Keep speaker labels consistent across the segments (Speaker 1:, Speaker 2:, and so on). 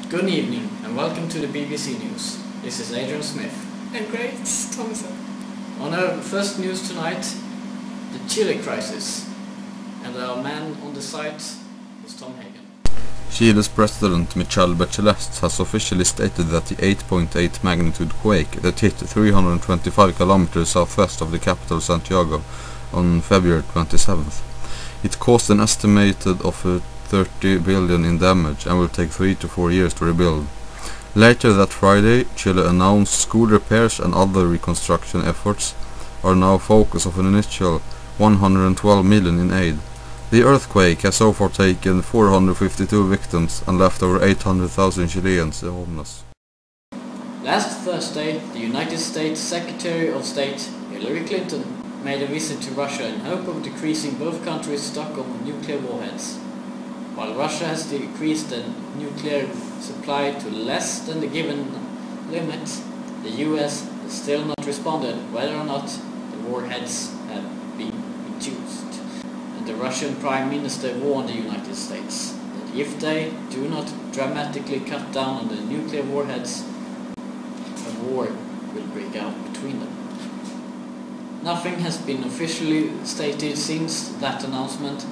Speaker 1: Good evening and welcome to the BBC News. This is Adrian Smith.
Speaker 2: And Grace Thomason.
Speaker 1: On our first news tonight, the Chile crisis. And our man on the site is Tom Hagen.
Speaker 3: Chile's President Michelle Bachelet has officially stated that the 8.8 magnitude quake that hit 325 kilometers southwest of the capital Santiago on February 27th. It caused an estimated of 30 billion in damage and will take 3 to 4 years to rebuild. Later that Friday, Chile announced school repairs and other reconstruction efforts are now focus of an initial 112 million in aid. The earthquake has so far taken 452 victims and left over 800,000 Chileans homeless.
Speaker 1: Last Thursday, the United States Secretary of State Hillary Clinton made a visit to Russia in hope of decreasing both countries' stock of nuclear warheads. While Russia has decreased the nuclear supply to less than the given limit, the US has still not responded whether or not the warheads have been reduced. And the Russian Prime Minister warned the United States that if they do not dramatically cut down on the nuclear warheads, a war will break out between them. Nothing has been officially stated since that announcement.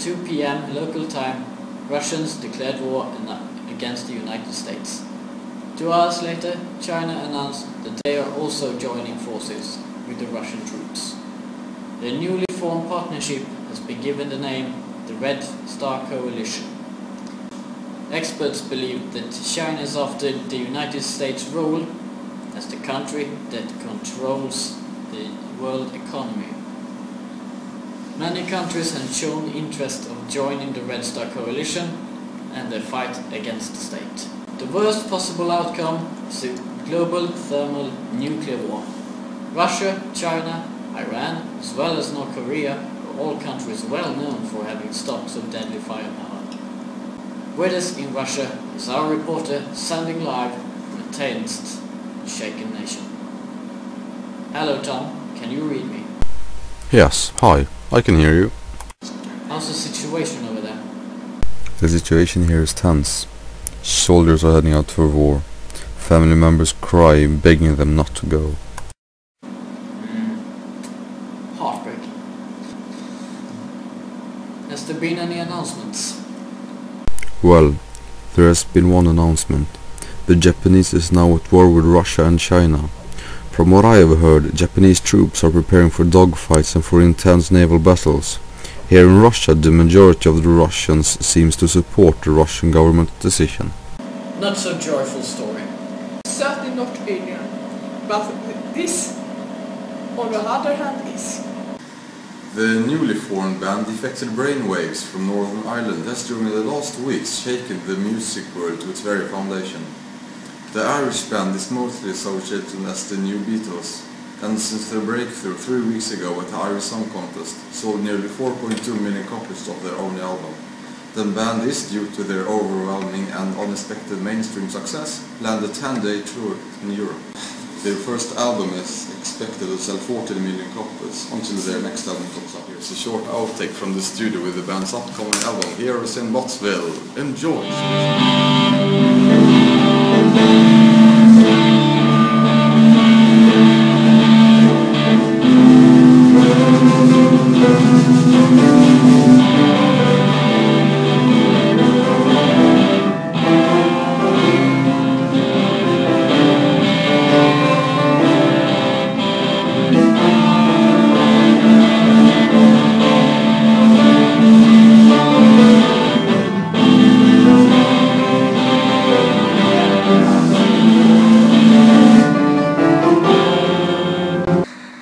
Speaker 1: 2 p.m. local time, Russians declared war against the United States. 2 hours later, China announced that they are also joining forces with the Russian troops. The newly formed partnership has been given the name the Red Star Coalition. Experts believe that China is after the United States' role as the country that controls the world economy. Many countries have shown interest of joining the Red Star Coalition and the fight against the state. The worst possible outcome is a global thermal nuclear war. Russia, China, Iran, as well as North Korea are all countries well known for having stocks of deadly firepower. With us in Russia is our reporter sending live from a tensed, shaken nation. Hello Tom, can you read me?
Speaker 3: Yes, hi, I can hear you.
Speaker 1: How's the situation over there?
Speaker 3: The situation here is tense. Soldiers are heading out for war. Family members cry, begging them not to go.
Speaker 1: Heartbreaking. Has there been any announcements?
Speaker 3: Well, there has been one announcement. The Japanese is now at war with Russia and China. From what I have heard, Japanese troops are preparing for dogfights and for intense naval battles. Here in Russia, the majority of the Russians seems to support the Russian government decision.
Speaker 1: Not so joyful story.
Speaker 2: Certainly not Adrian. But this, on the other hand, is.
Speaker 3: The newly formed band Defected Brainwaves from Northern Ireland has during the last weeks shaken the music world to its very foundation. The Irish band is mostly associated as the New Beatles, and since their breakthrough 3 weeks ago at the Irish Song Contest, sold nearly 4.2 million copies of their own album. The band is, due to their overwhelming and unexpected mainstream success, planned a 10-day tour in Europe. Their first album is expected to sell 14 million copies until their next album comes up. Here's a short outtake from the studio with the band's upcoming album. Here is in Wattsville. Enjoy!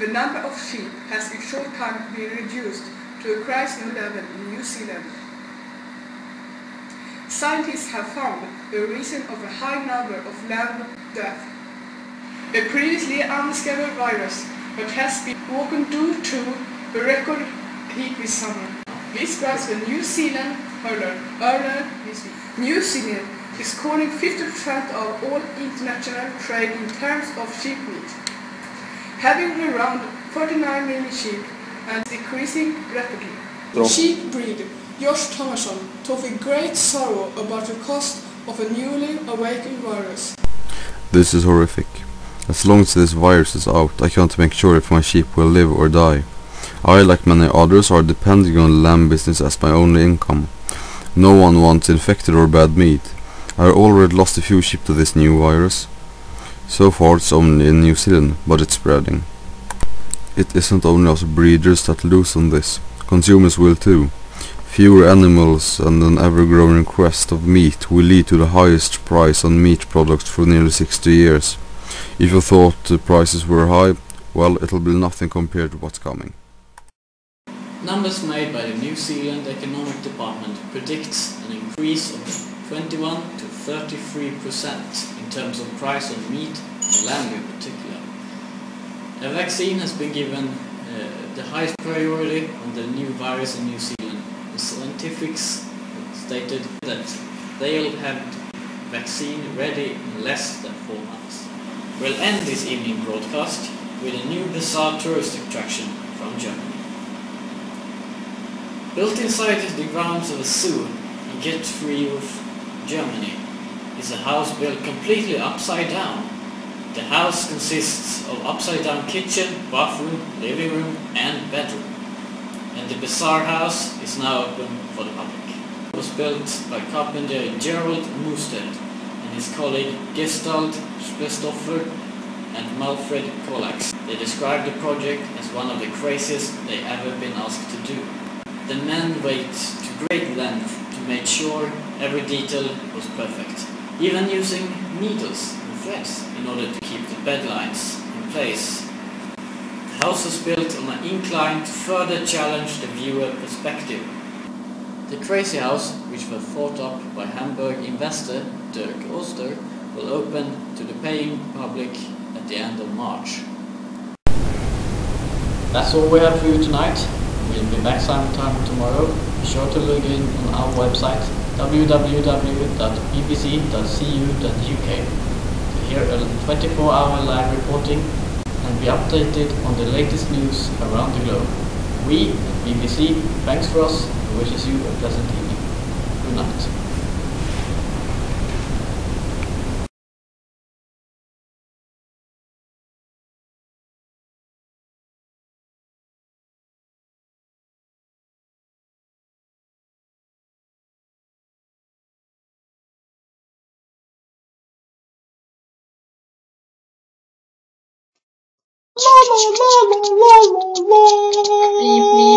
Speaker 2: The number of sheep has in short time been reduced to a crisis level in New Zealand. Scientists have found the reason of a high number of lamb deaths. A previously undiscovered virus that has been woken due to a record heat this summer. This drives the New Zealand hurler earlier this week. New Zealand is calling 50% of all international trade in terms of sheep meat, having around 49 million sheep and decreasing rapidly. Sheep breed Josh Thomason talked with great sorrow about the cost of a newly awakened virus.
Speaker 4: This is horrific. As long as this virus is out, I can't make sure if my sheep will live or die. I, like many others, are depending on the lamb business as my only income. No one wants infected or bad meat. I already lost a few sheep to this new virus. So far it's only in New Zealand, but it's spreading. It isn't only us breeders that lose on this. Consumers will too. Fewer animals and an ever-growing request of meat will lead to the highest price on meat products for nearly 60 years. If you thought the prices were high, well, it'll be nothing compared to what's coming.
Speaker 1: Numbers made by the New Zealand Economic Department predicts an increase of 21 to 33% in terms of price on meat and lamb in particular. A vaccine has been given the highest priority on the new virus in New Zealand. The scientists stated that they'll have vaccine ready in less than 4 months. We'll end this evening broadcast with a new bizarre tourist attraction from Germany. Built inside the grounds of a zoo in Jet-free Germany is a house built completely upside down. The house consists of upside-down kitchen, bathroom, living room and bedroom. And the bizarre house is now open for the public. It was built by carpenter Gerald Moosted and his colleague Gestalt Spestoffer and Malfred Kollax. They described the project as one of the craziest they ever been asked to do. The men went to great length to make sure every detail was perfect, even using needles and threads in order to keep the bed lines in place. The house was built on an incline to further challenge the viewer perspective. The crazy house, which was thought up by Hamburg investor Dirk Oster, will open to the paying public at the end of March. That's all we have for you tonight. We'll be back sometime tomorrow. Be sure to log in on our website www.bbc.cu.uk to hear a 24-hour live reporting and be updated on the latest news around the globe. We at BBC thanks for us and wishes you a pleasant evening. Good night.
Speaker 5: Beep beep.